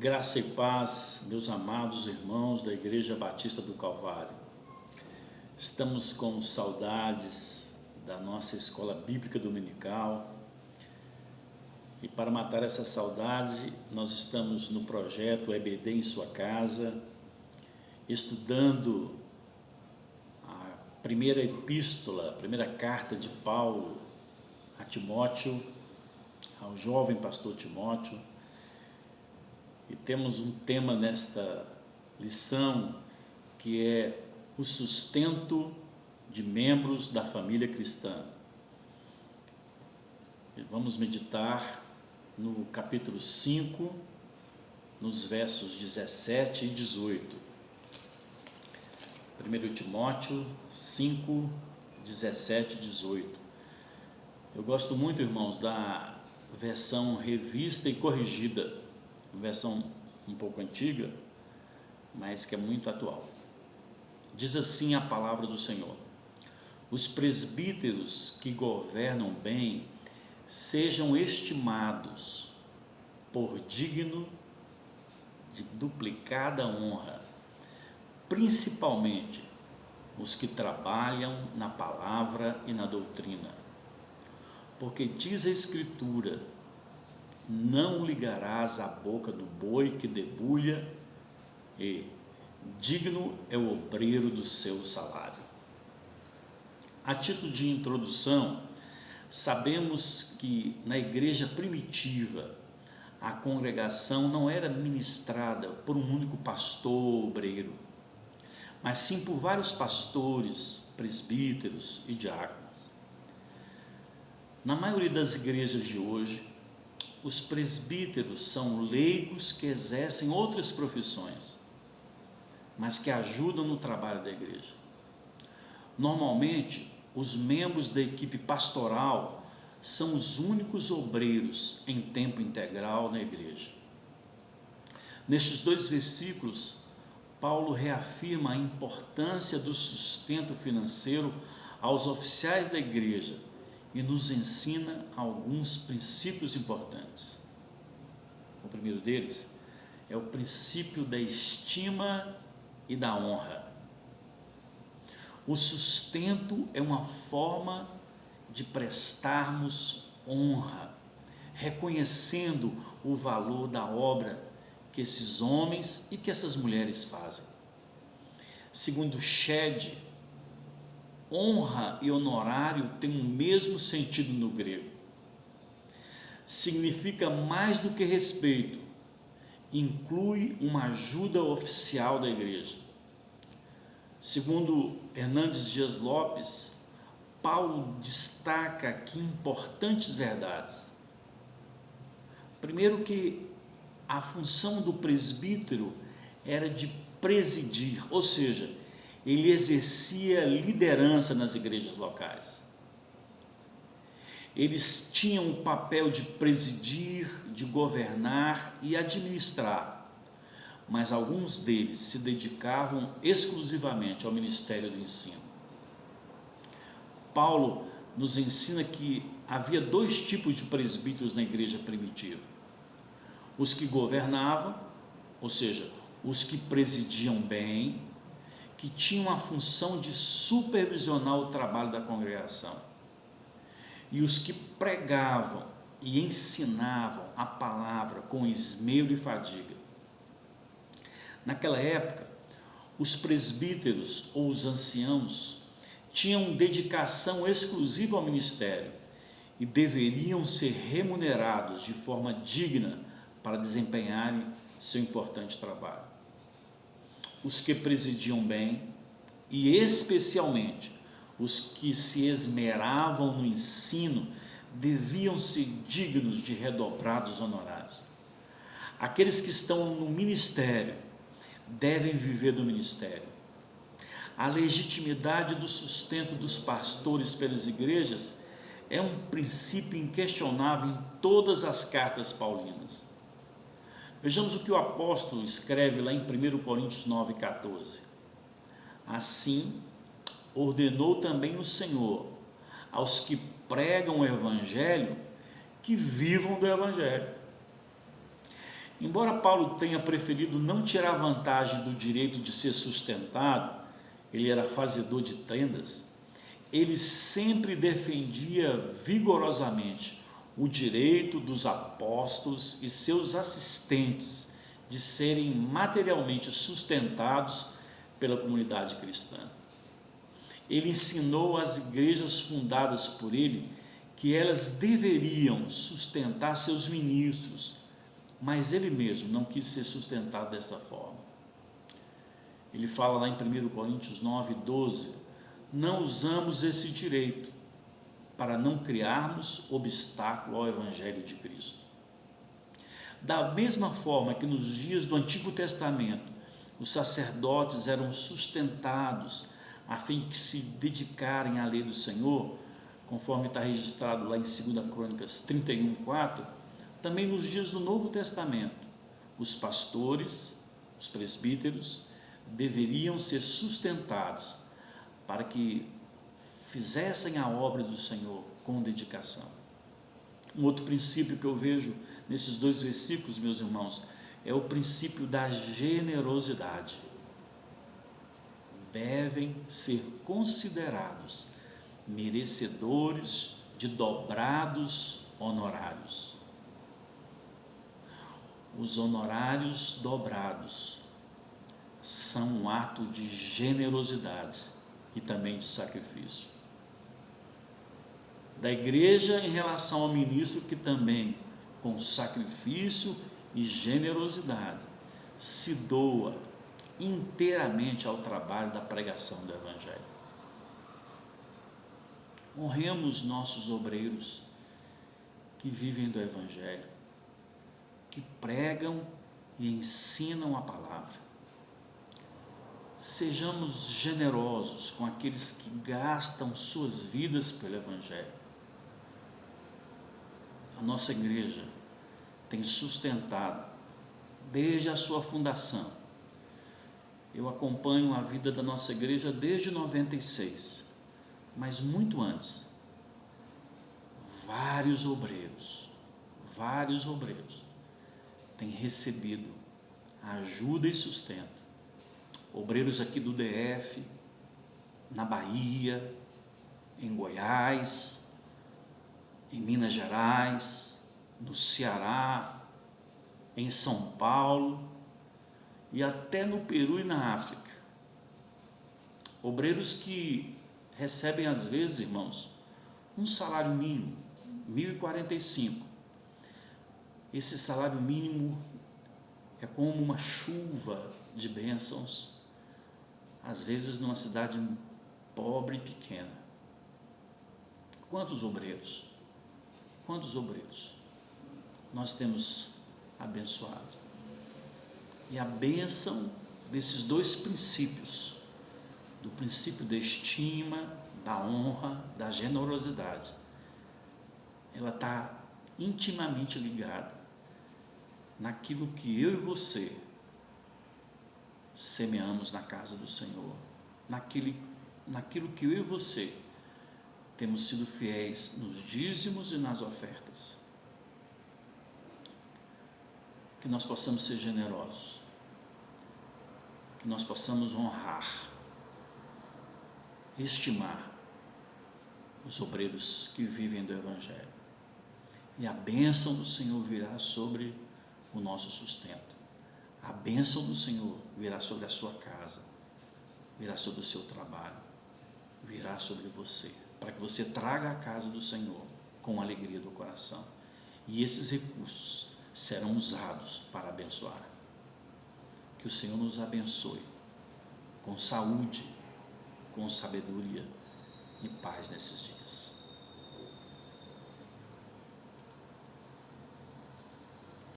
Graça e paz, meus amados irmãos da Igreja Batista do Calvário. Estamos com saudades da nossa escola bíblica dominical e para matar essa saudade, nós estamos no projeto EBD em sua casa, estudando a primeira epístola, a primeira carta de Paulo a Timóteo, ao jovem pastor Timóteo. E temos um tema nesta lição que é o sustento de membros da família cristã. E vamos meditar no capítulo 5, nos versos 17 e 18. 1 Timóteo 5, 17 e 18. Eu gosto muito, irmãos, da versão revista e corrigida, versão um pouco antiga, mas que é muito atual. Diz assim a palavra do Senhor: os presbíteros que governam bem sejam estimados por digno de duplicada honra, principalmente os que trabalham na palavra e na doutrina. Porque diz a Escritura: não ligarás a boca do boi que debulha, e digno é o obreiro do seu salário. A título de introdução, sabemos que na igreja primitiva a congregação não era ministrada por um único pastor obreiro, mas sim por vários pastores, presbíteros e diáconos. Na maioria das igrejas de hoje, os presbíteros são leigos que exercem outras profissões, mas que ajudam no trabalho da igreja. Normalmente, os membros da equipe pastoral são os únicos obreiros em tempo integral na igreja. Nestes dois versículos, Paulo reafirma a importância do sustento financeiro aos oficiais da igreja e nos ensina alguns princípios importantes. O primeiro deles é o princípio da estima e da honra. O sustento é uma forma de prestarmos honra, reconhecendo o valor da obra que esses homens e que essas mulheres fazem. Segundo Shedd, honra e honorário têm o mesmo sentido no grego. Significa mais do que respeito, inclui uma ajuda oficial da igreja. Segundo Hernandes Dias Lopes, Paulo destaca aqui importantes verdades. Primeiro, que a função do presbítero era de presidir, ou seja, ele exercia liderança nas igrejas locais. Eles tinham o papel de presidir, de governar e administrar, mas alguns deles se dedicavam exclusivamente ao ministério do ensino. Paulo nos ensina que havia dois tipos de presbíteros na igreja primitiva: os que governavam, ou seja, os que presidiam bem, que tinham a função de supervisionar o trabalho da congregação, e os que pregavam e ensinavam a palavra com esmero e fadiga. Naquela época, os presbíteros ou os anciãos tinham dedicação exclusiva ao ministério e deveriam ser remunerados de forma digna para desempenharem seu importante trabalho. Os que presidiam bem, e especialmente os que se esmeravam no ensino, deviam ser dignos de redobrados honorários. Aqueles que estão no ministério devem viver do ministério. A legitimidade do sustento dos pastores pelas igrejas é um princípio inquestionável em todas as cartas paulinas. Vejamos o que o apóstolo escreve lá em 1 Coríntios 9,14. Assim, ordenou também o Senhor aos que pregam o Evangelho que vivam do Evangelho. Embora Paulo tenha preferido não tirar vantagem do direito de ser sustentado, ele era fazedor de tendas, ele sempre defendia vigorosamente o direito dos apóstolos e seus assistentes de serem materialmente sustentados pela comunidade cristã. Ele ensinou às igrejas fundadas por ele que elas deveriam sustentar seus ministros, mas ele mesmo não quis ser sustentado dessa forma. Ele fala lá em 1 Coríntios 9:12, não usamos esse direito para não criarmos obstáculo ao Evangelho de Cristo. Da mesma forma que nos dias do Antigo Testamento, os sacerdotes eram sustentados a fim de que se dedicarem à lei do Senhor, conforme está registrado lá em 2 Crônicas 31:4, também nos dias do Novo Testamento, os pastores, os presbíteros, deveriam ser sustentados para que fizessem a obra do Senhor com dedicação. Um outro princípio que eu vejo nesses dois versículos, meus irmãos, é o princípio da generosidade. Devem ser considerados merecedores de dobrados honorários. Os honorários dobrados são um ato de generosidade e também de sacrifício da igreja em relação ao ministro, que também, com sacrifício e generosidade, se doa inteiramente ao trabalho da pregação do Evangelho. Honremos nossos obreiros que vivem do Evangelho, que pregam e ensinam a palavra. Sejamos generosos com aqueles que gastam suas vidas pelo Evangelho. A nossa igreja tem sustentado desde a sua fundação. Eu acompanho a vida da nossa igreja desde 96, mas muito antes, vários obreiros têm recebido ajuda e sustento. Obreiros aqui do DF, na Bahia, em Goiás, em Minas Gerais, no Ceará, em São Paulo e até no Peru e na África. Obreiros que recebem às vezes, irmãos, um salário mínimo, 1.045. Esse salário mínimo é como uma chuva de bênçãos, às vezes numa cidade pobre e pequena. Quantos obreiros nós temos abençoado? E a bênção desses dois princípios, do princípio da estima, da honra, da generosidade, ela está intimamente ligada naquilo que eu e você semeamos na casa do Senhor, naquilo que eu e você temos sido fiéis nos dízimos e nas ofertas. Que nós possamos ser generosos, que nós possamos honrar, estimar os obreiros que vivem do Evangelho, e a bênção do Senhor virá sobre o nosso sustento. A bênção do Senhor virá sobre a sua casa, virá sobre o seu trabalho, virá sobre você, para que você traga a casa do Senhor com alegria do coração. E esses recursos serão usados para abençoar. Que o Senhor nos abençoe com saúde, com sabedoria e paz nesses dias.